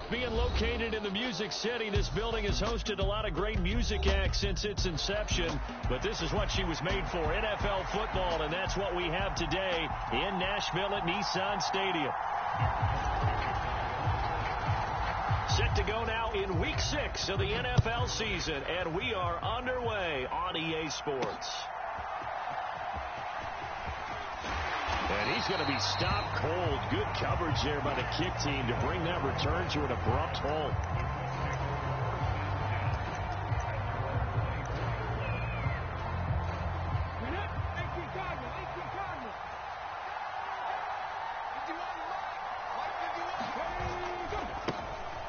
Being located in the Music City, this building has hosted a lot of great music acts since its inception, but this is what she was made for, NFL football, and that's what we have today in Nashville at Nissan Stadium. Set to go now in Week 6 of the NFL season, and we are underway on EA Sports. And he's going to be stopped cold. Good coverage there by the kick team to bring that return to an abrupt halt.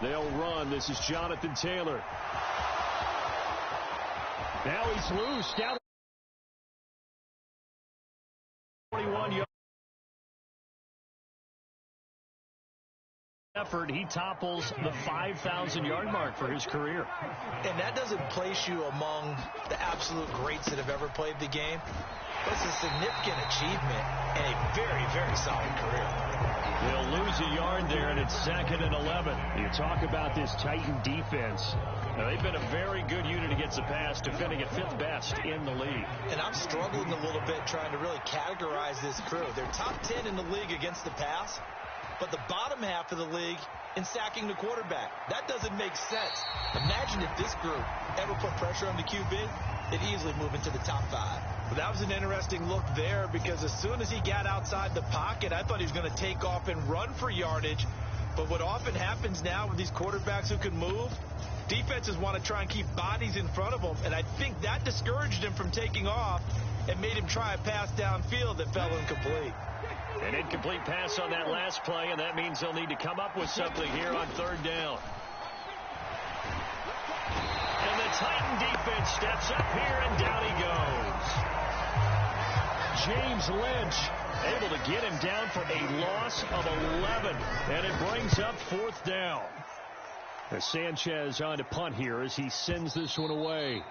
They'll run. This is Jonathan Taylor. Now he's loose. Down 21 yards. Effort, he topples the 5,000-yard mark for his career. And that doesn't place you among the absolute greats that have ever played the game. But it's a significant achievement and a very, very solid career. They'll lose a yard there, and it's 2nd and 11. You talk about this Titan defense. Now, they've been a very good unit against the pass, defending at 5th best in the league. And I'm struggling a little bit trying to really categorize this crew. They're top 10 in the league against the pass, but the bottom half of the league in sacking the quarterback. That doesn't make sense. Imagine if this group ever put pressure on the QB, they'd easily move into the top 5. Well, that was an interesting look there because as soon as he got outside the pocket, I thought he was going to take off and run for yardage. But what often happens now with these quarterbacks who can move, defenses want to try and keep bodies in front of them, and I think that discouraged him from taking off and made him try a pass downfield that fell incomplete. An incomplete pass on that last play, and that means they'll need to come up with something here on 3rd down. And the Titan defense steps up here, and down he goes. James Lynch able to get him down for a loss of 11, and it brings up 4th down. As Sanchez on to punt here as he sends this one away.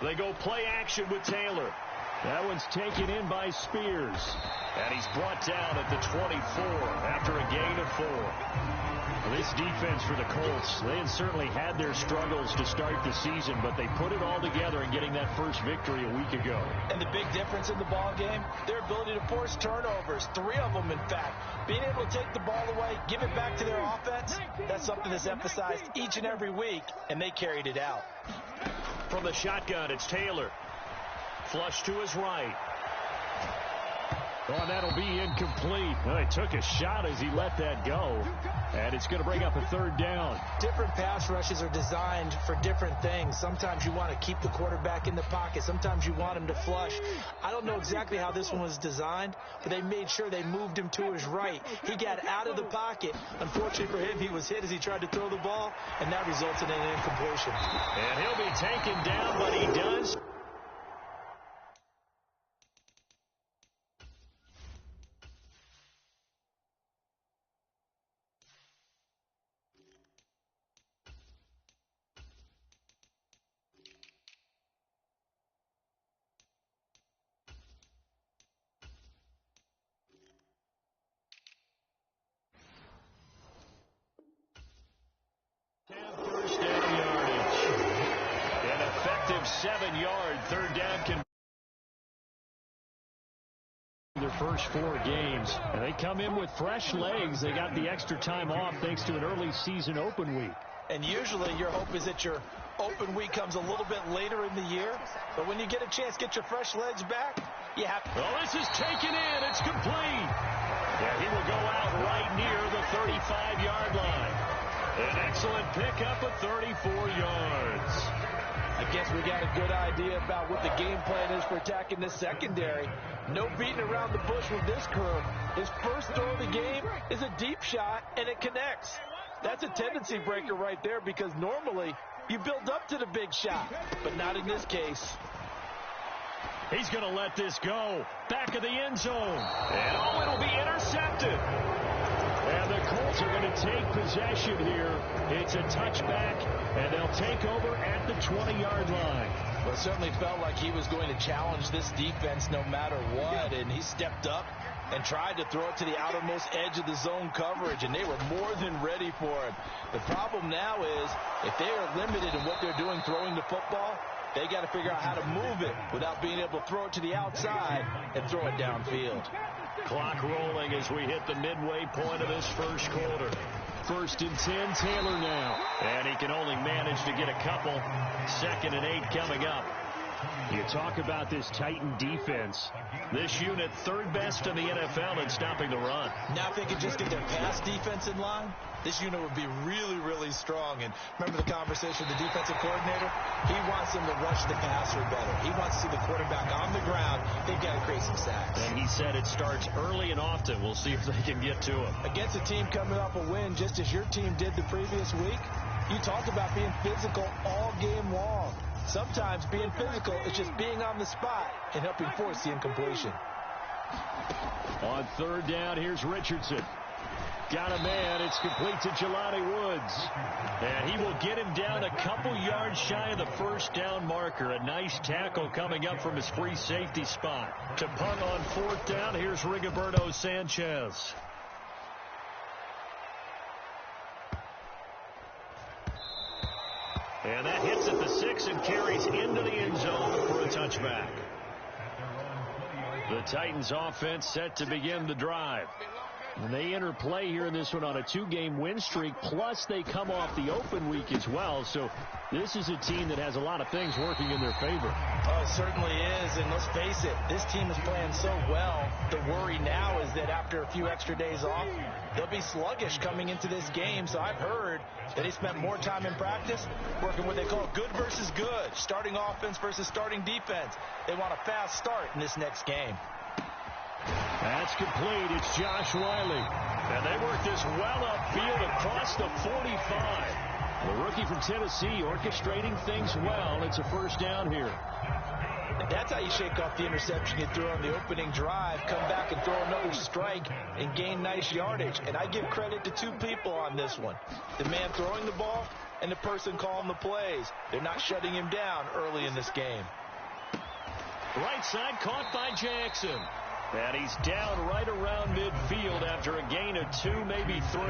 They go play action with Taylor. That one's taken in by Spears. And he's brought down at the 24 after a gain of 4. Well, this defense for the Colts, they had certainly had their struggles to start the season, but they put it all together in getting that first victory a week ago. And the big difference in the ball game, their ability to force turnovers, 3 of them in fact. Being able to take the ball away, give it back to their offense, that's something that's emphasized each and every week, and they carried it out. From the shotgun, it's Taylor. Flush to his right. Oh, that'll be incomplete. Well, he took a shot as he let that go. And it's going to bring up a 3rd down. Different pass rushes are designed for different things. Sometimes you want to keep the quarterback in the pocket. Sometimes you want him to flush. I don't know exactly how this one was designed, but they made sure they moved him to his right. He got out of the pocket. Unfortunately for him, he was hit as he tried to throw the ball, and that resulted in an incompletion. And he'll be taken down, but he does. First down yardage. An effective 7-yard 3rd down can their first 4 games. And they come in with fresh legs. They got the extra time off thanks to an early season open week. And usually your hope is that your open week comes a little bit later in the year. But when you get a chance to get your fresh legs back, you have to. Well, this is taken in. It's complete. Yeah, he will go out right near the 35-yard line. An excellent pickup of 34 yards. I guess we got a good idea about what the game plan is for attacking this secondary. No beating around the bush with this crew. His first throw of the game is a deep shot, and it connects. That's a tendency breaker right there, because normally you build up to the big shot, but not in this case. He's going to let this go. Back of the end zone. And oh, it'll be intercepted. And the Colts are going to take possession here. It's a touchback, and they'll take over at the 20-yard line. Well, it certainly felt like he was going to challenge this defense no matter what, and he stepped up and tried to throw it to the outermost edge of the zone coverage, and they were more than ready for him. The problem now is if they are limited in what they're doing throwing the football, they got to figure out how to move it without being able to throw it to the outside and throw it downfield. Clock rolling as we hit the midway point of this first quarter. 1st and 10, Taylor now. And he can only manage to get a couple. 2nd and 8 coming up. You talk about this Titan defense. This unit 3rd best in the NFL in stopping the run. Now if they could just get their pass defense in line, this unit would be really, really strong. And remember the conversation with the defensive coordinator? He wants them to rush the passer better. He wants to see the quarterback on the ground. They've got to create some sacks. And he said it starts early and often. We'll see if they can get to him. Against a team coming off a win just as your team did the previous week, you talk about being physical all game long. Sometimes being physical is just being on the spot and helping force the incompletion. On 3rd down, here's Richardson. Got a man. It's complete to Jelani Woods. And he will get him down a couple yards shy of the 1st down marker. A nice tackle coming up from his free safety spot. To punt on 4th down, here's Rigoberto Sanchez. And that hits at the 6 and carries into the end zone for a touchback. The Titans offense set to begin the drive. And they enter play here in this one on a 2-game win streak, plus they come off the open week as well. So this is a team that has a lot of things working in their favor. Oh, it certainly is, and let's face it, this team is playing so well. The worry now is that after a few extra days off, they'll be sluggish coming into this game. So I've heard that they spent more time in practice working what they call good versus good, starting offense versus starting defense. They want a fast start in this next game. That's complete. It's Josh Wiley. And they work this well upfield across the 45. The rookie from Tennessee orchestrating things well. It's a 1st down here. And that's how you shake off the interception you threw on the opening drive. Come back and throw another strike and gain nice yardage. And I give credit to 2 people on this one. The man throwing the ball and the person calling the plays. They're not shutting him down early in this game. Right side caught by Jackson. And he's down right around midfield after a gain of 2, maybe 3.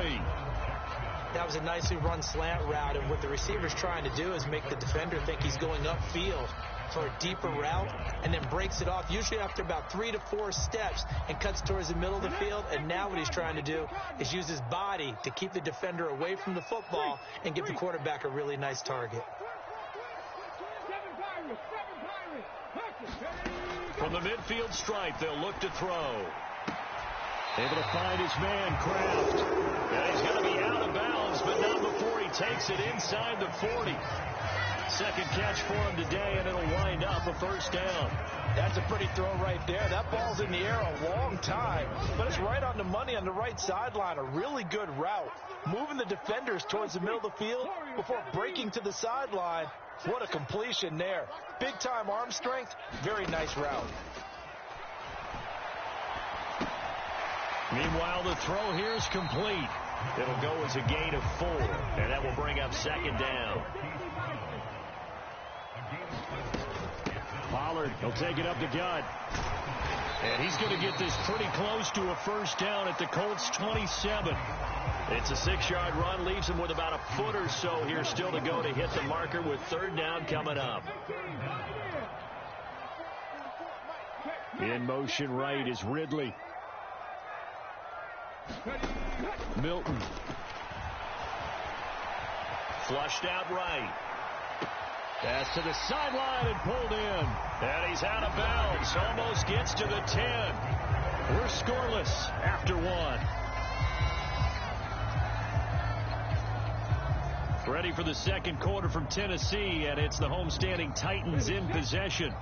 That was a nicely run slant route, and what the receiver's trying to do is make the defender think he's going upfield for a deeper route, and then breaks it off, usually after about 3 to 4 steps, and cuts towards the middle of the field. And now what he's trying to do is use his body to keep the defender away from the football and give the quarterback a really nice target. From the midfield stripe, they'll look to throw. Able to find his man, Kraft. And he's going to be out of bounds, but not before he takes it inside the 40. 2nd catch for him today, and it'll wind up a 1st down. That's a pretty throw right there. That ball's in the air a long time, but it's right on the money on the right sideline. A really good route. Moving the defenders towards the middle of the field before breaking to the sideline. What a completion there. Big-time arm strength. Very nice route. Meanwhile, the throw here is complete. It'll go as a gain of 4, and that will bring up 2nd down. Pollard, he'll take it up the gut. And he's going to get this pretty close to a 1st down at the Colts 27. It's a 6-yard run, leaves him with about a foot or so here still to go to hit the marker with 3rd down coming up. In motion right is Ridley. Milton. Flushed out right. Pass to the sideline and pulled in. And he's out of bounds. Almost gets to the 10. We're scoreless after 1. Ready for the 2nd quarter from Tennessee, and it's the homestanding Titans in possession.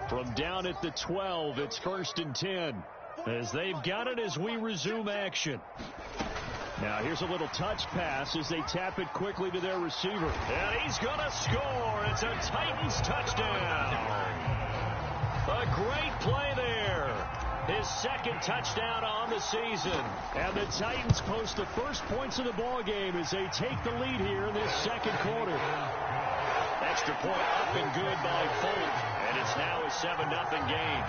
From down at the 12, it's 1st and 10. As they've got it as we resume action. Now here's a little touch pass as they tap it quickly to their receiver. And he's going to score. It's a Titans touchdown. A great play there. His second touchdown on the season. And the Titans post the first points of the ball game as they take the lead here in this second quarter. Extra point up and good by Folk. And it's now a 7-0 game.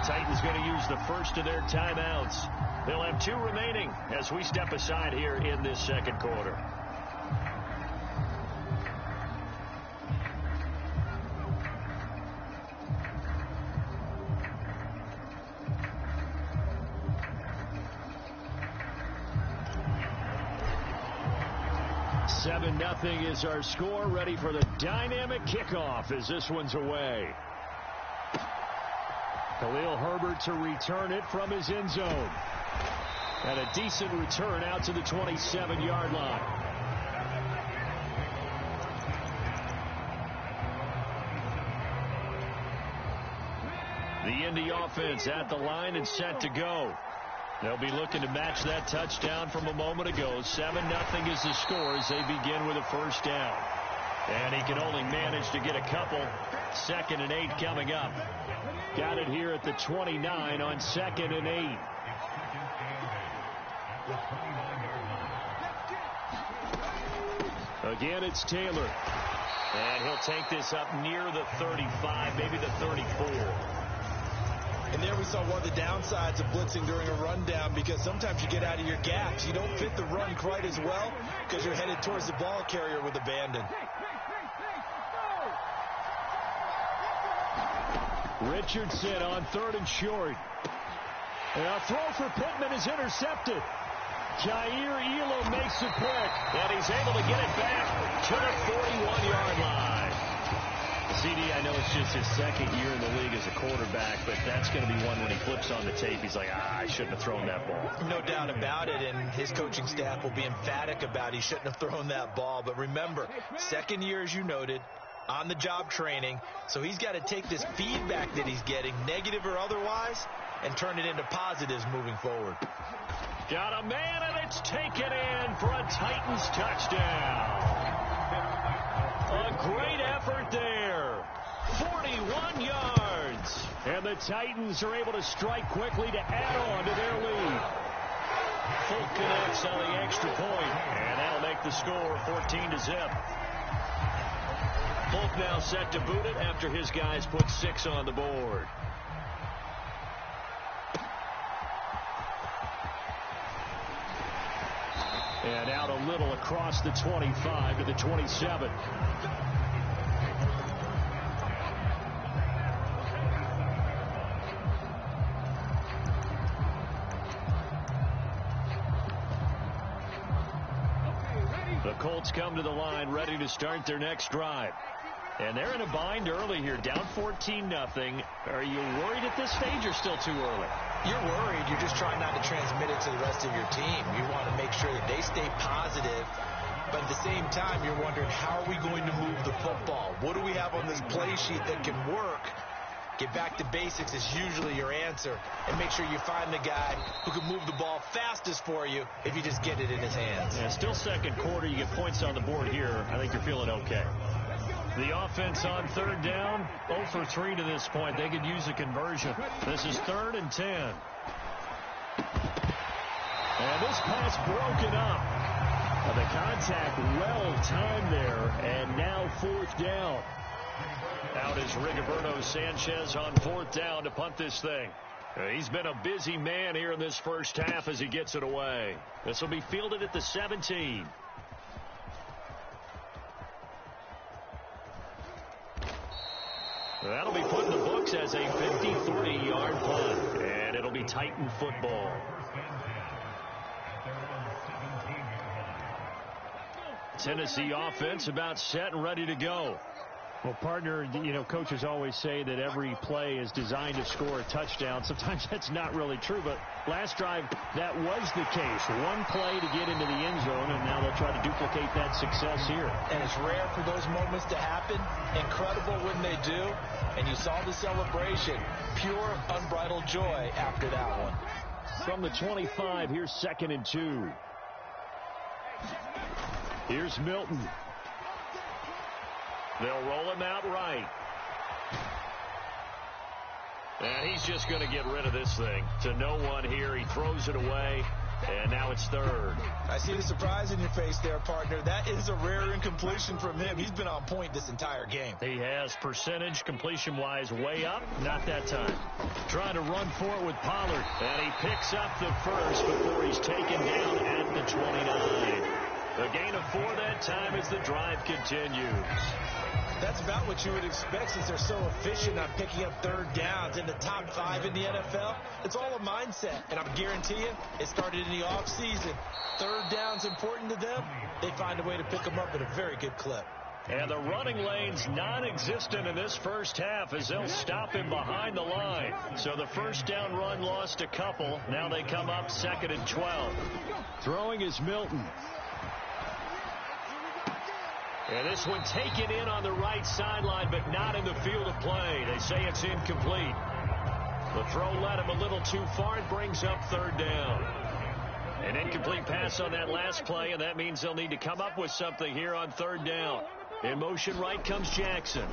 Titans going to use the first of their timeouts. They'll have 2 remaining as we step aside here in this second quarter. Nothing is our score. Ready for the dynamic kickoff as this one's away. Khalil Herbert to return it from his end zone. And a decent return out to the 27-yard line. The Indy offense at the line and set to go. They'll be looking to match that touchdown from a moment ago. 7-0 is the score as they begin with a first down. And he can only manage to get a couple. 2nd and 8 coming up. Got it here at the 29 on 2nd and 8. Again, it's Taylor. And he'll take this up near the 35, maybe the 34. And there we saw one of the downsides of blitzing during a rundown, because sometimes you get out of your gaps. You don't fit the run quite as well because you're headed towards the ball carrier with abandon. Richardson on 3rd and short. And a throw for Pittman is intercepted. Jair Elam makes the pick, and he's able to get it back to the 41-yard line. CD, I know it's just his 2nd year in the league as a quarterback, but that's going to be one when he flips on the tape. He's like, I shouldn't have thrown that ball. No doubt about it, and his coaching staff will be emphatic about he shouldn't have thrown that ball. But remember, 2nd year, as you noted, on-the-job training, so he's got to take this feedback that he's getting, negative or otherwise, and turn it into positives moving forward. Got a man, and it's taken in for a Titans touchdown. A great effort there. 41 yards. And the Titans are able to strike quickly to add on to their lead. Folk connects on the extra point, and that'll make the score 14-0. Folk now set to boot it after his guys put 6 on the board. And out a little across the 25 to the 27. The Colts come to the line ready to start their next drive. And they're in a bind early here, down 14-0. Are you worried at this stage or still too early? You're worried. You're just trying not to transmit it to the rest of your team. You want to make sure that they stay positive. But at the same time, you're wondering, how are we going to move the football? What do we have on this play sheet that can work? Get back to basics is usually your answer. And make sure you find the guy who can move the ball fastest for you if you just get it in his hands. Yeah, still second quarter. You get points on the board here. I think you're feeling okay. The offense on 3rd down, 0 for 3 to this point. They could use a conversion. This is 3rd and 10. And this pass broken up. The contact well timed there, and now 4th down. Out is Rigoberto Sanchez on 4th down to punt this thing. He's been a busy man here in this first half as he gets it away. This will be fielded at the 17. That'll be put in the books as a 53-yard punt, and it'll be Titan football. Tennessee offense about set and ready to go. Well, partner, you know, coaches always say that every play is designed to score a touchdown. Sometimes that's not really true, but last drive, that was the case. One play to get into the end zone, and now they'll try to duplicate that success here. And it's rare for those moments to happen. Incredible when they do. And you saw the celebration. Pure, unbridled joy after that one. From the 25, here's 2nd and 2. Here's Milton. They'll roll him out right. And he's just going to get rid of this thing. To no one here. He throws it away. And now it's 3rd. I see the surprise in your face there, partner. That is a rare incompletion from him. He's been on point this entire game. He has percentage, completion-wise, way up. Not that time. Trying to run for it with Pollard. And he picks up the first before he's taken down at the 29. A gain of 4 that time as the drive continues. That's about what you would expect since they're so efficient on picking up 3rd downs in the top 5 in the NFL. It's all a mindset, and I'm guarantee you it started in the offseason. 3rd down's important to them. They find a way to pick them up at a very good clip. And the running lane's non-existent in this first half as they'll stop him behind the line. So the first down run lost a couple. Now they come up 2nd and 12. Throwing is Milton. And this one taken in on the right sideline, but not in the field of play. They say it's incomplete. The throw led him a little too far. It brings up 3rd down. An incomplete pass on that last play, and that means they'll need to come up with something here on 3rd down. In motion right comes Jackson.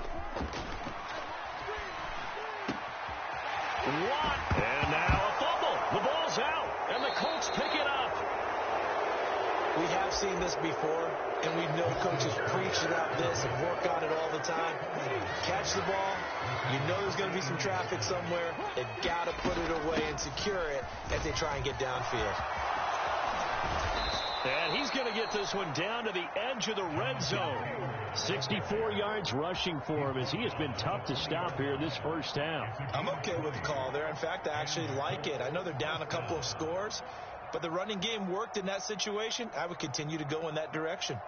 What? And now a fumble. The ball's out, and the Colts pick it up. We have seen this before, and we know coaches preach about this and work on it all the time. Catch the ball. You know there's going to be some traffic somewhere. They've got to put it away and secure it as they try and get downfield. And he's going to get this one down to the edge of the red zone. 64 yards rushing for him as he has been tough to stop here this first half. I'm okay with the call there. In fact, I actually like it. I know they're down a couple of scores, but the running game worked in that situation. I would continue to go in that direction.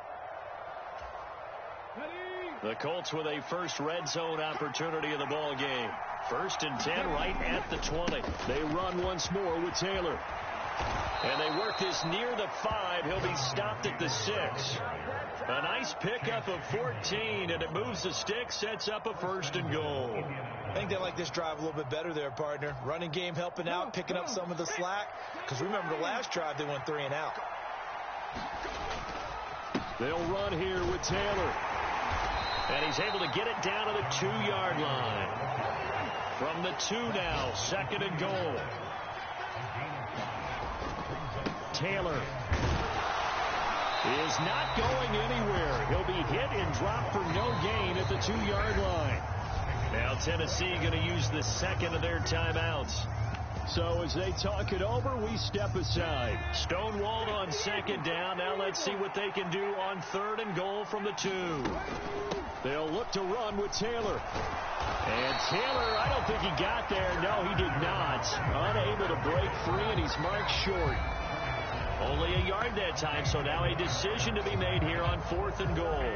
The Colts with a first red zone opportunity in the ball game. 1st and 10 right at the 20. They run once more with Taylor. And they work this near the 5. He'll be stopped at the 6. A nice pickup of 14, and it moves the stick, sets up a 1st and goal. I think they like this drive a little bit better there, partner. Running game helping out, picking up some of the slack. Because remember the last drive, they went 3 and out. They'll run here with Taylor. And he's able to get it down to the 2-yard line. From the 2 now, 2nd and goal. Taylor is not going anywhere. He'll be hit and dropped for no gain at the 2-yard line. Now Tennessee going to use the 2nd of their timeouts. So as they talk it over, we step aside. Stonewalled on 2nd down. Now let's see what they can do on 3rd and goal from the 2. They'll look to run with Taylor. And Taylor, I don't think he got there. No, he did not. Unable to break free, and he's marked short. Only a yard that time, so now a decision to be made here on 4th and goal.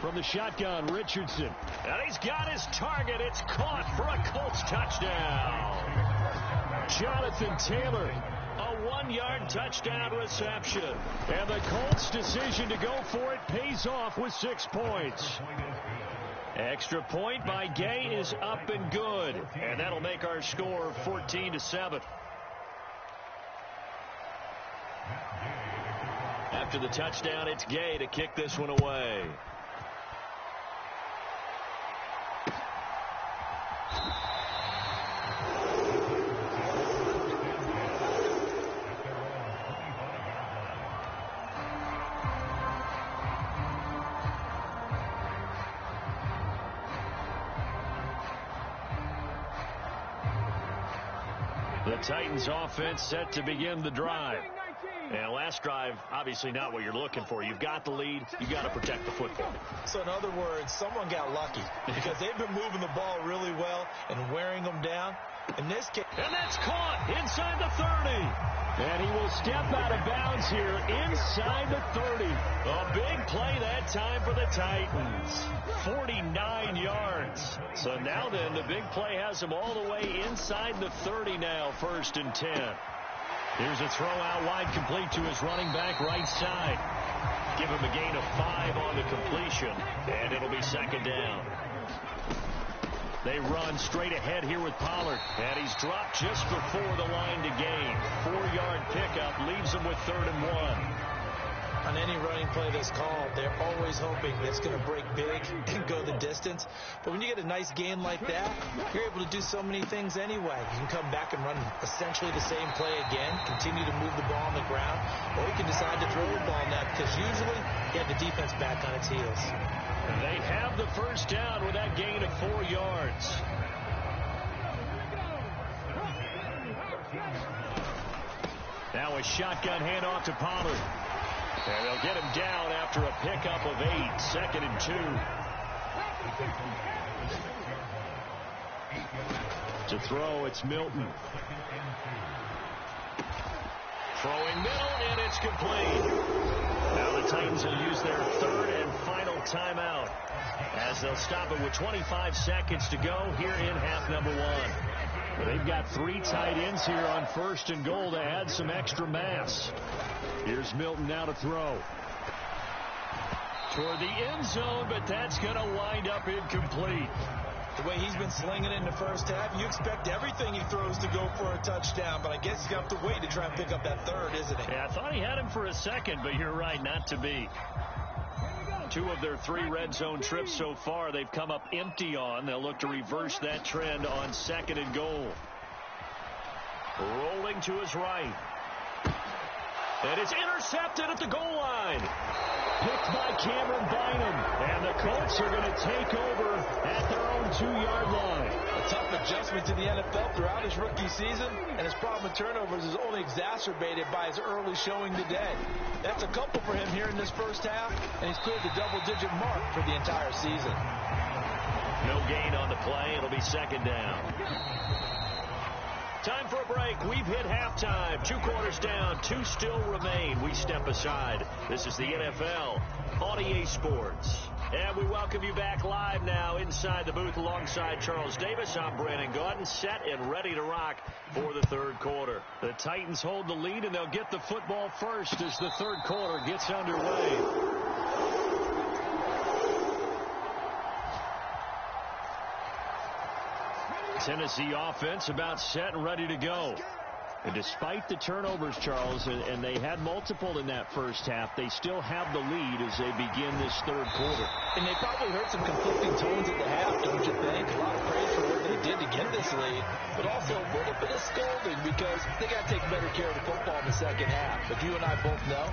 From the shotgun, Richardson. And he's got his target. It's caught for a Colts touchdown. Jonathan Taylor, a 1-yard touchdown reception. And the Colts' decision to go for it pays off with 6 points. Extra point by Gay is up and good. And that'll make our score 14-7. After the touchdown, it's Gay to kick this one away. The Titans offense set to begin the drive. And last drive, obviously not what you're looking for. You've got the lead. You've got to protect the football. So in other words, someone got lucky because they've been moving the ball really well and wearing them down. In this case, and that's caught inside the 30. And he will step out of bounds here inside the 30. A big play that time for the Titans. 49 yards. So now then, the big play has him all the way inside the 30 now, 1st and 10. Here's a throw out wide, complete to his running back right side. Give him a gain of 5 on the completion, and it'll be 2nd down. They run straight ahead here with Pollard, and he's dropped just before the line to gain. 4-yard pickup leaves him with 3rd and 1. On any running play that's called, they're always hoping it's going to break big and go the distance. But when you get a nice gain like that, you're able to do so many things anyway. You can come back and run essentially the same play again, continue to move the ball on the ground, or you can decide to throw the ball now because usually you have the defense back on its heels. They have the 1st down with that gain of 4 yards. Now a shotgun handoff to Pollard. And they'll get him down after a pickup of 8, 2nd and 2. To throw, it's Milton. Throwing middle, and it's complete. Now the Titans will use their 3rd and final timeout as they'll stop it with 25 seconds to go here in half number 1. They've got 3 tight ends here on 1st and goal to add some extra mass. Here's Milton now to throw. Toward the end zone, but that's going to wind up incomplete. The way he's been slinging it in the first half, you expect everything he throws to go for a touchdown, but I guess he's got to wait to try and pick up that 3rd, isn't he? Yeah, I thought he had him for a second, but you're right, not to be. 2 of their 3 red zone trips so far, they've come up empty on. They'll look to reverse that trend on 2nd and goal. Rolling to his right. And it's intercepted at the goal line. Picked by Cameron Bynum. And the Colts are going to take over at their own 2-yard line. A tough adjustment to the NFL throughout his rookie season, and his problem with turnovers is only exacerbated by his early showing today. That's a couple for him here in this first half, and he's cleared the double-digit mark for the entire season. No gain on the play. It'll be 2nd down. Time for a break. We've hit halftime. 2 quarters down. 2 still remain. We step aside. This is the NFL on EA Sports. And we welcome you back live now inside the booth alongside Charles Davis. I'm Brandon Gaudin, set and ready to rock for the 3rd quarter. The Titans hold the lead, and they'll get the football first as the 3rd quarter gets underway. Tennessee offense about set and ready to go. And despite the turnovers, Charles, and they had multiple in that first half, they still have the lead as they begin this 3rd quarter. And they probably heard some conflicting tones at the half, don't you think? A lot of praise for what they did to get this lead, but also a little bit of scolding because they got to take better care of the football in the 2nd half. But you and I both know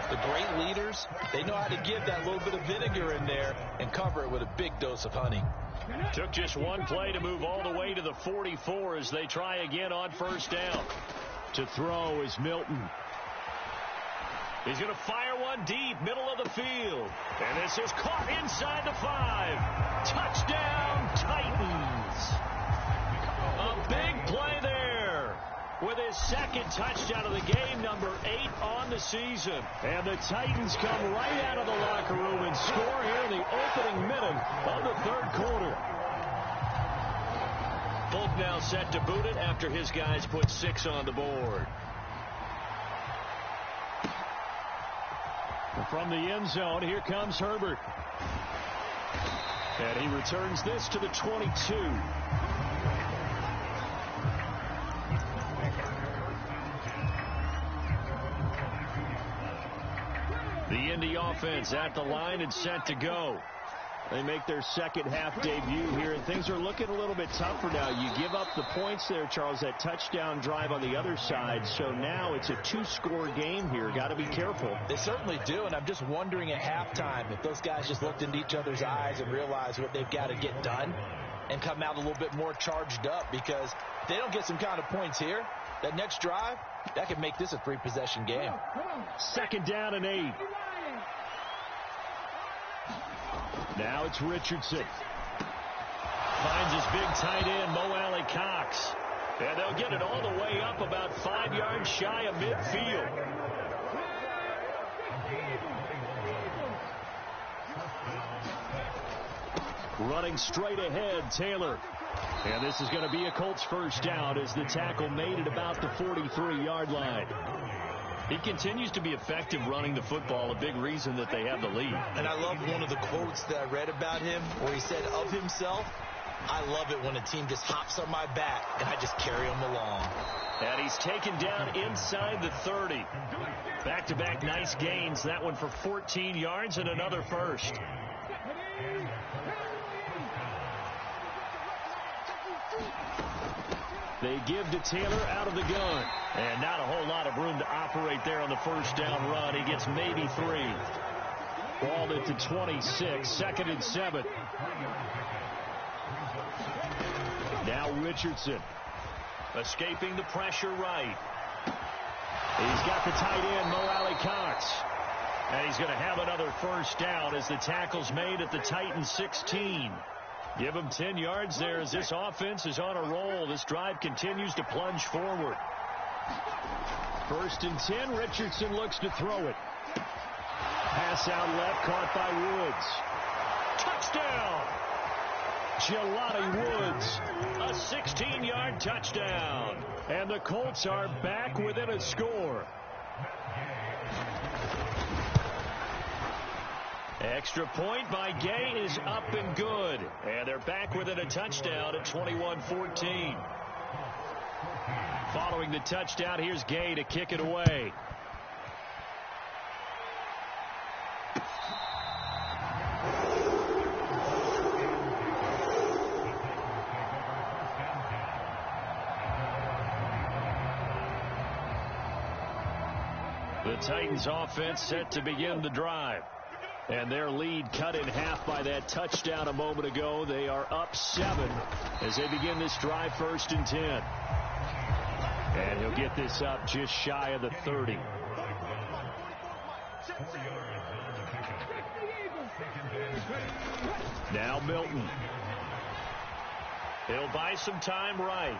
the great leaders, they know how to give that little bit of vinegar in there and cover it with a big dose of honey. Took just 1 play to move all the way to the 44 as they try again on 1st down. To throw is Milton. He's going to fire one deep, middle of the field. And this is caught inside the 5. Touchdown, Titans. A big play there with his 2nd touchdown of the game, number 8 on the season. And the Titans come right out of the locker room and score here in the opening minute of the 3rd quarter. Folk now set to boot it after his guys put 6 on the board. From the end zone, here comes Herbert. And he returns this to the 22. The Indy offense at the line and set to go. They make their 2nd half debut here, and things are looking a little bit tougher now. You give up the points there, Charles, that touchdown drive on the other side. So now it's a 2-score game here. Got to be careful. They certainly do, and I'm just wondering at halftime if those guys just looked into each other's eyes and realized what they've got to get done. and come out a little bit more charged up, because if they don't get some kind of points here, that next drive, that could make this a 3-possession game. 2nd down and 8. Now it's Richardson. Finds his big tight end, Mo Alley Cox. And they'll get it all the way up about 5 yards shy of midfield. Running straight ahead, Taylor. And this is going to be a Colts first down as the tackle made it about the 43-yard line. He continues to be effective running the football, a big reason that they have the lead. And I love one of the quotes that I read about him where he said of himself, "I love it when a team just hops on my back and I just carry them along." And he's taken down inside the 30. Back-to-back nice gains. That one for 14 yards and another first. They give to Taylor out of the gun. And not a whole lot of room to operate there on the first down run. He gets maybe 3. Ball at the 26. 2nd and 7. Now Richardson. Escaping the pressure right. He's got the tight end, Mo Alley Cox. And he's going to have another first down as the tackle's made at the Titans 16. Give him 10 yards there as this offense is on a roll. This drive continues to plunge forward. 1st and 10. Richardson looks to throw it. Pass out left, caught by Woods. Touchdown! Jelani Woods, a 16-yard touchdown. And the Colts are back within a score. Extra point by Gay is up and good. And they're back within a touchdown at 21-14. Following the touchdown, here's Gay to kick it away. The Titans offense set to begin the drive. And their lead cut in half by that touchdown a moment ago. They are up 7 as they begin this drive, 1st and 10. And he'll get this up just shy of the 30. Now Milton. He'll buy some time right.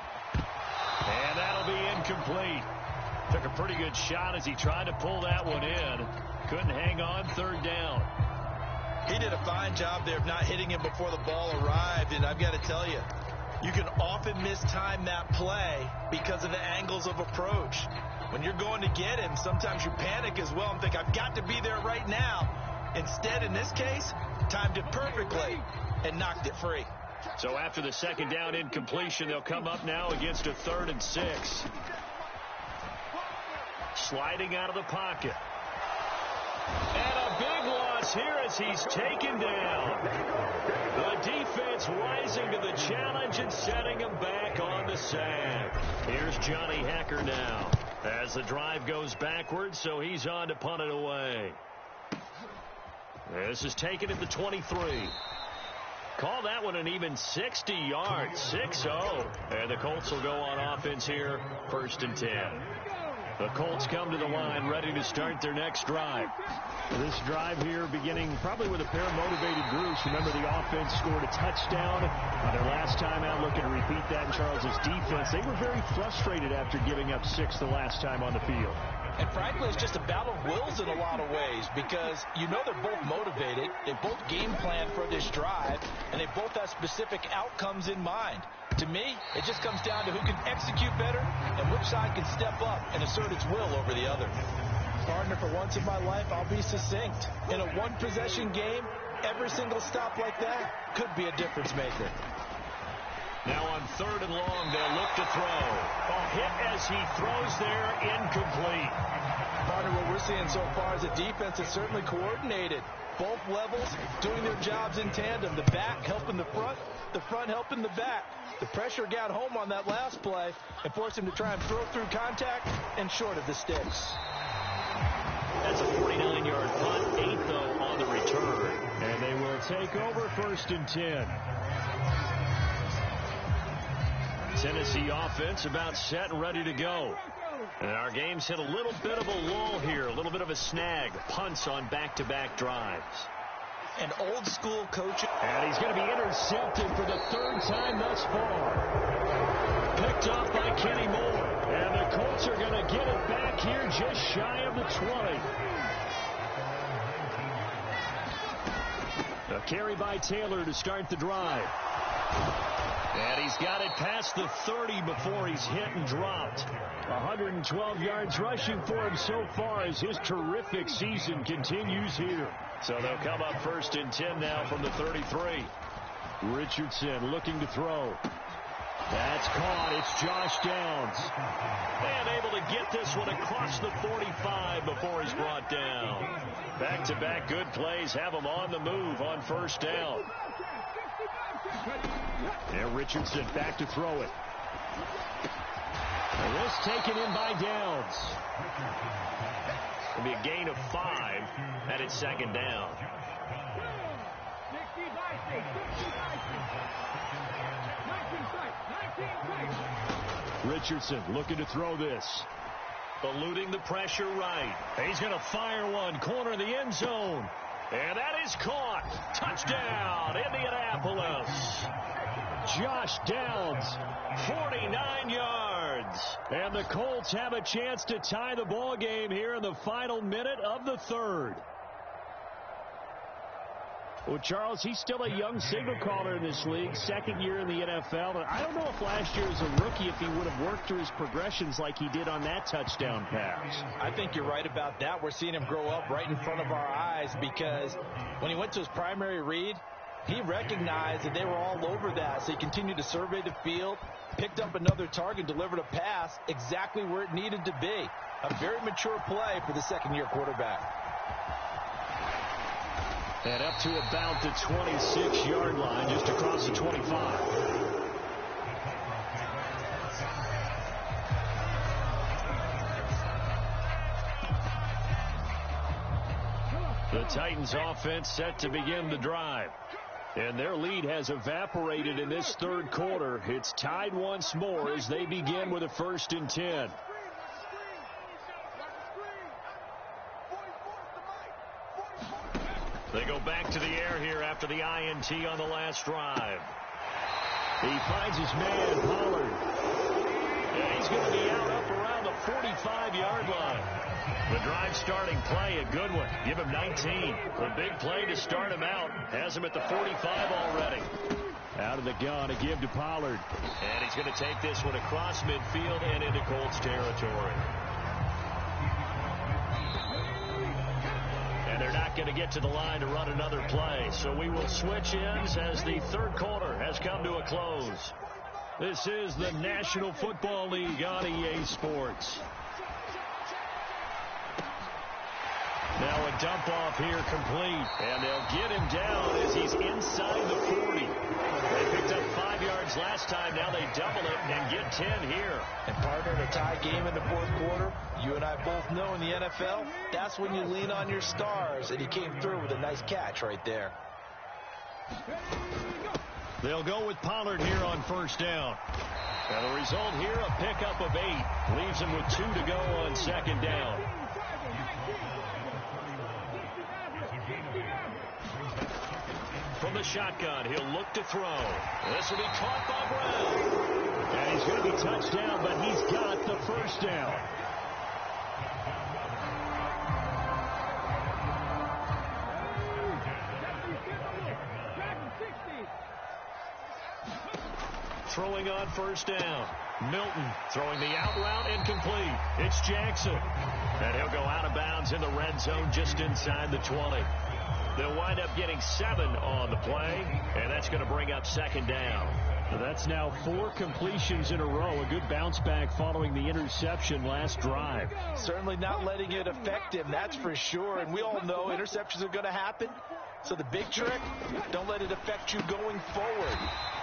And that'll be incomplete. Took a pretty good shot as he tried to pull that one in. Couldn't hang on, 3rd down. He did a fine job there of not hitting him before the ball arrived, and I've got to tell you, you can often mistime that play because of the angles of approach. When you're going to get him, sometimes you panic as well and think, I've got to be there right now. Instead, in this case, timed it perfectly and knocked it free. So after the 2nd down incompletion, they'll come up now against a 3rd and 6. Sliding out of the pocket. And a big loss here as he's taken down. The defense rising to the challenge and setting him back on the sack. Here's Johnny Hacker now as the drive goes backwards, so he's on to punt it away. This is taken at the 23. Call that one an even 60 yards, 6-0. And the Colts will go on offense here, 1st and 10. The Colts come to the line ready to start their next drive. This drive here beginning probably with a pair of motivated groups. Remember, the offense scored a touchdown on their last time out. Looking to repeat that in Charles's defense. They were very frustrated after giving up 6 the last time on the field. And frankly, it's just a battle of wills in a lot of ways, because you know they're both motivated. They both game plan for this drive, and they both have specific outcomes in mind. To me, it just comes down to who can execute better and which side can step up and assert its will over the other. Partner, for once in my life, I'll be succinct. In a one-possession game, every single stop like that could be a difference maker. Now on 3rd and long, they'll look to throw. A hit as he throws there, incomplete. Partner, what we're seeing so far is a defense that's certainly coordinated. Both levels doing their jobs in tandem. The back helping the front helping the back. The pressure got home on that last play and forced him to try and throw through contact and short of the sticks. That's a 49-yard punt, 8 though on the return. And they will take over 1st and 10. Tennessee offense about set and ready to go. And our game's hit a little bit of a lull here, a little bit of a snag. Punts on back-to-back drives. An old-school coach. And he's going to be intercepted for the 3rd time thus far. Picked off by Kenny Moore. And the Colts are going to get it back here just shy of the 20. A carry by Taylor to start the drive. And he's got it past the 30 before he's hit and dropped. 112 yards rushing for him so far as his terrific season continues here. So they'll come up 1st and 10 now from the 33. Richardson looking to throw. That's caught. It's Josh Downs. And able to get this one across the 45 before he's brought down. Back-to-back good plays have him on the move on 1st down. And Richardson back to throw it. And this taken in by Downs. It'll be a gain of 5, and it's 2nd down. Richardson looking to throw this. Eluding the pressure right. He's going to fire one. Corner of the end zone. And that is caught. Touchdown, Indianapolis. Josh Downs, 49 yards. And the Colts have a chance to tie the ball game here in the final minute of the 3rd. Well, Charles, he's still a young signal caller in this league, 2nd year in the NFL. And I don't know if last year as a rookie, if he would have worked through his progressions like he did on that touchdown pass. I think you're right about that. We're seeing him grow up right in front of our eyes because when he went to his primary read, he recognized that they were all over that. So he continued to survey the field, picked up another target, delivered a pass exactly where it needed to be. A very mature play for the 2nd-year quarterback. And up to about the 26-yard line, just across the 25. The Titans offense set to begin the drive. And their lead has evaporated in this 3rd quarter. It's tied once more as they begin with a 1st and 10. They go back to the air here after the INT on the last drive. He finds his man, Pollard. And he's going to be out up around the 45-yard line. The drive starting play, a good one. Give him 19. A big play to start him out. Has him at the 45 already. Out of the gun to give to Pollard. And he's going to take this one across midfield and into Colts territory. And they're not going to get to the line to run another play. So we will switch ends as the 3rd quarter has come to a close. This is the National Football League on EA Sports. Now a dump off here complete. And they'll get him down as he's inside the 40. They picked up 5 yards last time. Now they double it and get 10 here. And partner, in a tie game in the 4th quarter, you and I both know in the NFL, that's when you lean on your stars. And he came through with a nice catch right there. They'll go with Pollard here on 1st down. And the result here, a pickup of 8. Leaves him with 2 to go on 2nd down. From the shotgun, he'll look to throw. This will be caught by Brown. And he's going to be touched down, but he's got the 1st down. Throwing on 1st down. Milton throwing the out route incomplete. It's Jackson. And he'll go out of bounds in the red zone just inside the 20. They'll wind up getting 7 on the play, and that's going to bring up 2nd down. That's now 4 completions in a row. A good bounce back following the interception last drive. Certainly not letting it affect him, that's for sure. And we all know interceptions are going to happen. So the big trick, don't let it affect you going forward.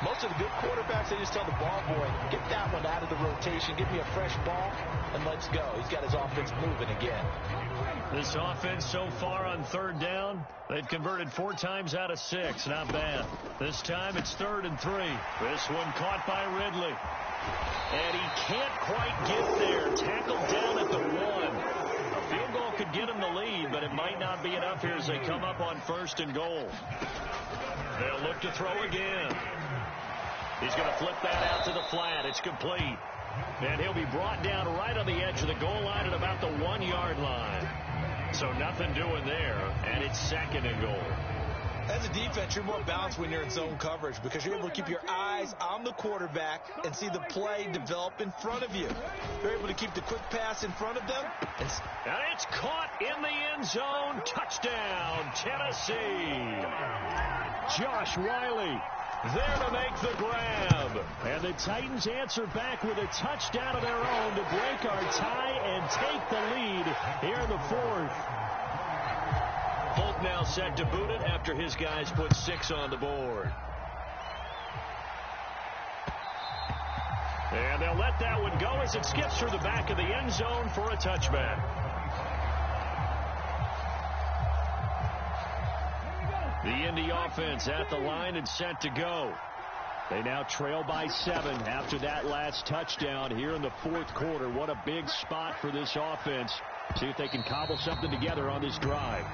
Most of the good quarterbacks, they just tell the ball boy, get that one out of the rotation, give me a fresh ball, and let's go. He's got his offense moving again. This offense so far on 3rd down, they've converted 4 times out of 6. Not bad. This time it's 3rd and 3. This one caught by Ridley. And he can't quite get there. Tackled down at the 1. A field goal could get him the lead, but it might not be enough here as they come up on 1st and goal. They'll look to throw again. He's going to flip that out to the flat. It's complete. And he'll be brought down right on the edge of the goal line at about the 1-yard line. So nothing doing there, and it's 2nd and goal. As a defense, you're more balanced when you're in zone coverage because you're able to keep your eyes on the quarterback and see the play develop in front of you. You're able to keep the quick pass in front of them. And it's caught in the end zone. Touchdown, Tennessee. Josh Wiley there to make the grab. And the Titans answer back with a touchdown of their own to break our tie and take the lead here in the 4th. Folk now set to boot it after his guys put 6 on the board. And they'll let that one go as it skips through the back of the end zone for a touchback. The Indy offense at the line and set to go. They now trail by 7 after that last touchdown here in the 4th quarter. What a big spot for this offense. See if they can cobble something together on this drive.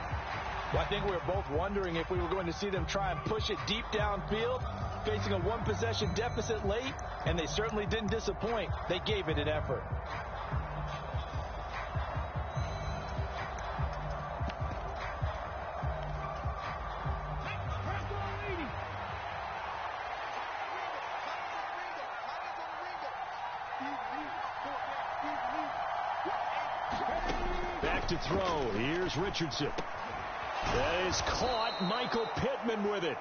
Well, I think we were both wondering if we were going to see them try and push it deep downfield, facing a 1-possession deficit late, and they certainly didn't disappoint. They gave it an effort. Back to throw. Here's Richardson. That is caught. Michael Pittman with it.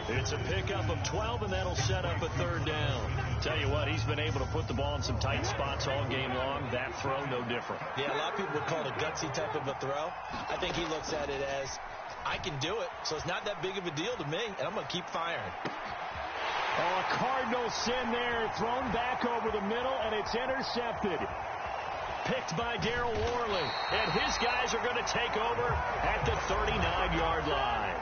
It's a pickup of 12, and that'll set up a 3rd down. Tell you what, he's been able to put the ball in some tight spots all game long. That throw, no different. Yeah, a lot of people would call it a gutsy type of a throw. I think he looks at it as, I can do it, so it's not that big of a deal to me, and I'm going to keep firing. Oh, a Cardinal sin there. Thrown back over the middle, and it's intercepted. Picked by Darryl Worley. And his guys are going to take over at the 39-yard line.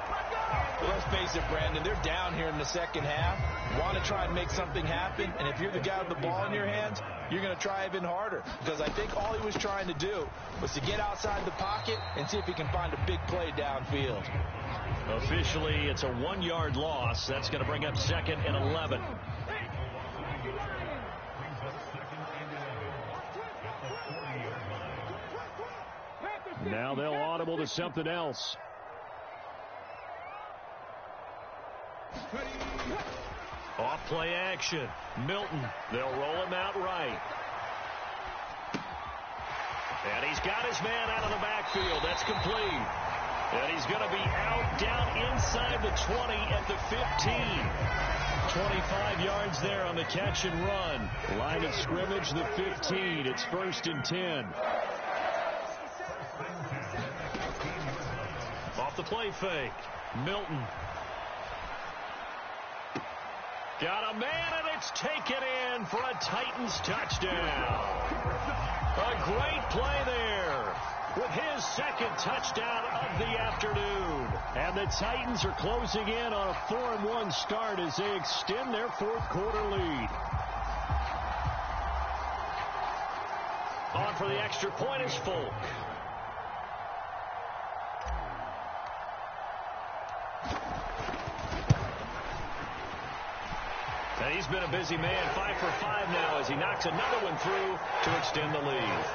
Let's face it, Brandon, they're down here in the 2nd half. Want to try and make something happen, and if you're the guy with the ball in your hands, you're going to try even harder. Because I think all he was trying to do was to get outside the pocket and see if he can find a big play downfield. Officially, it's a 1-yard loss. That's going to bring up 2nd and 11. Now they'll audible to something else. Off play action. Milton. They'll roll him out right. And he's got his man out of the backfield. That's complete. And he's going to be out down inside the 20 at the 15. 25 yards there on the catch and run. Line of scrimmage, the 15. It's 1st and 10. Off the play fake. Milton. Got a man, and it's taken in for a Titans touchdown. A great play there with his 2nd touchdown of the afternoon. And the Titans are closing in on a 4-1 start as they extend their 4th quarter lead. On for the extra point is Folk. And he's been a busy man, 5 for 5 now as he knocks another one through to extend the lead.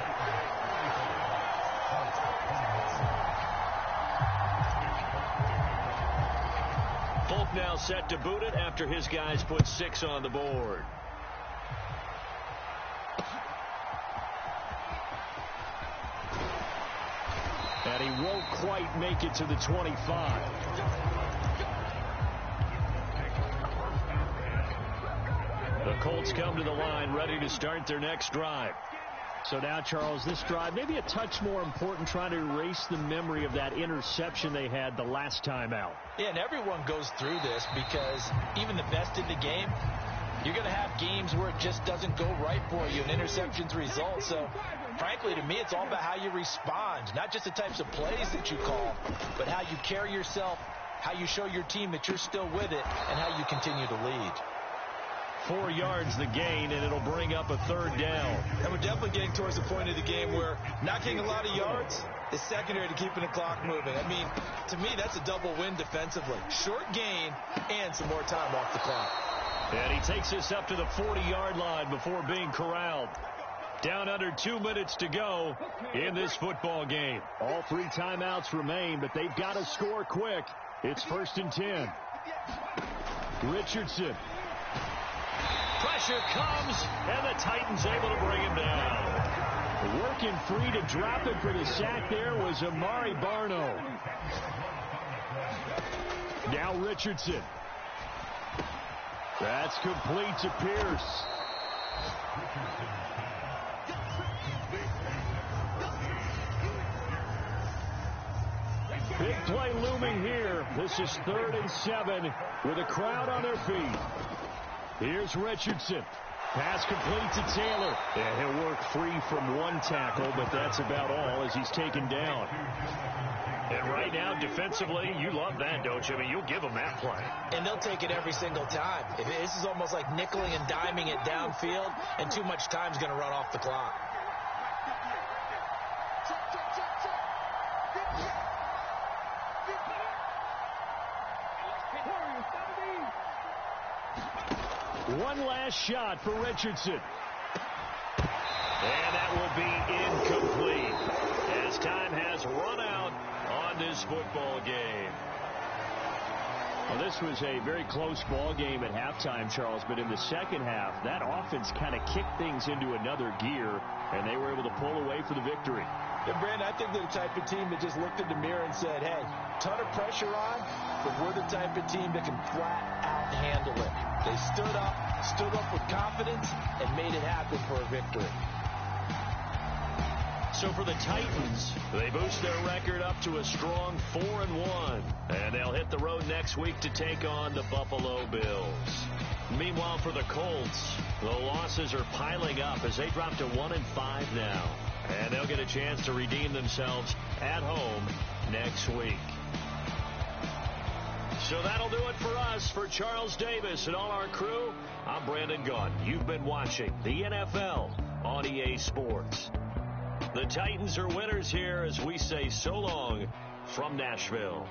Folk now set to boot it after his guys put 6 on the board. And he won't quite make it to the 25. Colts come to the line, ready to start their next drive. So now, Charles, this drive, maybe a touch more important, trying to erase the memory of that interception they had the last time out. Yeah, and everyone goes through this because even the best in the game, you're going to have games where it just doesn't go right for you and interceptions result. So, frankly, to me, it's all about how you respond, not just the types of plays that you call, but how you carry yourself, how you show your team that you're still with it, and how you continue to lead. 4 yards the gain, and it'll bring up a third down. And we're definitely getting towards the point of the game where not getting a lot of yards is secondary to keeping the clock moving. I mean, to me, that's a double win defensively. Short gain and some more time off the clock. And he takes us up to the 40-yard line before being corralled. Down under 2 minutes to go in this football game. All 3 timeouts remain, but they've got to score quick. It's 1st and 10. Richardson. Pressure comes, and the Titans able to bring him down. Working free to drop it for the sack there was Amari Barno. Now Richardson. That's complete to Pierce. Big play looming here. This is 3rd and 7 with a crowd on their feet. Here's Richardson. Pass complete to Taylor. Yeah, he'll work free from one tackle, but that's about all as he's taken down. And right now, defensively, you love that, don't you? I mean, you'll give them that play. And they'll take it every single time. This is almost like nickeling and diming it downfield, and too much time's going to run off the clock. One last shot for Richardson. And that will be incomplete as time has run out on this football game. Well, this was a very close ball game at halftime, Charles, but in the second half, that offense kind of kicked things into another gear, and they were able to pull away for the victory. And, Brandon, I think they're the type of team that just looked in the mirror and said, hey, ton of pressure on, but we're the type of team that can flat out handle it. They stood up with confidence, and made it happen for a victory. So for the Titans, they boost their record up to a strong 4-1, and they'll hit the road next week to take on the Buffalo Bills. Meanwhile, for the Colts, the losses are piling up as they drop to 1-5 now, and they'll get a chance to redeem themselves at home next week. So that'll do it for us. For Charles Davis and all our crew, I'm Brandon Gaudin. You've been watching the NFL on EA Sports. The Titans are winners here as we say so long from Nashville.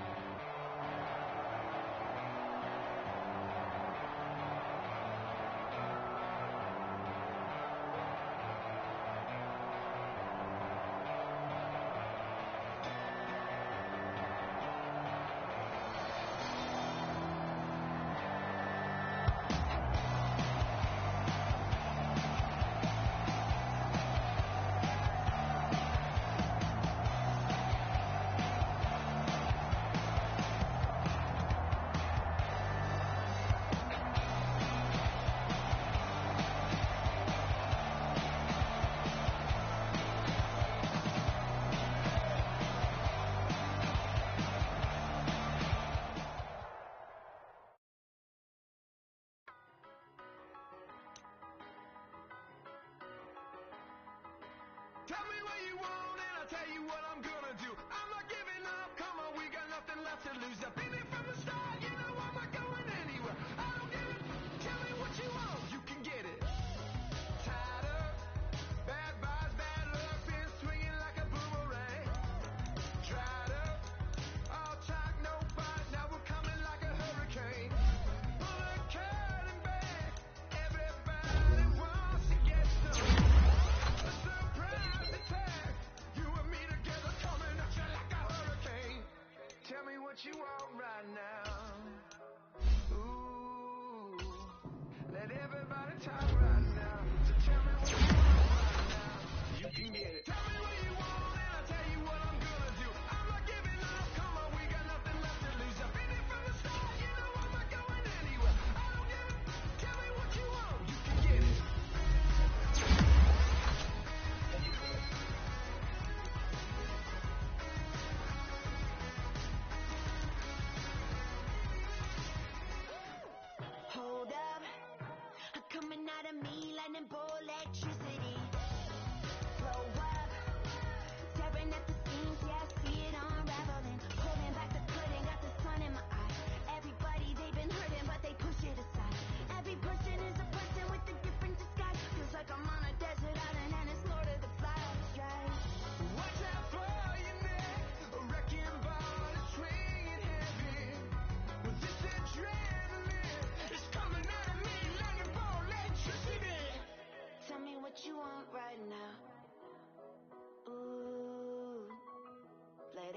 Tell me what you want and I'll tell you what I'm gonna do. I'm not giving up, come on, we got nothing left to lose. I've been here from the start, you know I'm not going anywhere. I don't give it, tell me what you want, you can get it. Tied up, bad vibes, bad luck, been swinging like a boomerang. Dried up, all talk, no fight, now we're coming like a hurricane. Bullet cut and back, everybody wants to get some. Tell me what you want right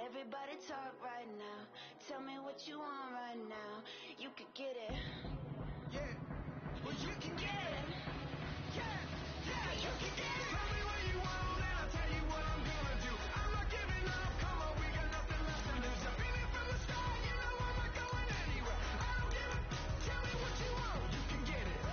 Everybody talk right now. Tell me what you want right now. You could get it. Yeah. Well, you can get it. Yeah. Yeah, you can get it. Tell me what you want and I'll tell you what I'm gonna do. I'm not giving up. Come on, we got nothing left to lose. I've been here from the start. You know I'm not going anywhere. I don't give a. Tell me what you want. You can get it.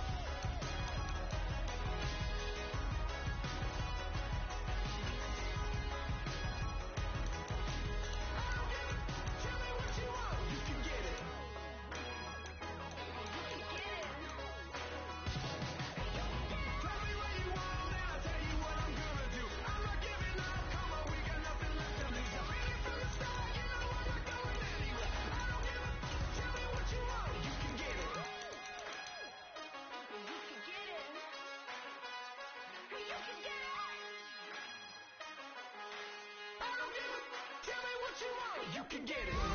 You can get it.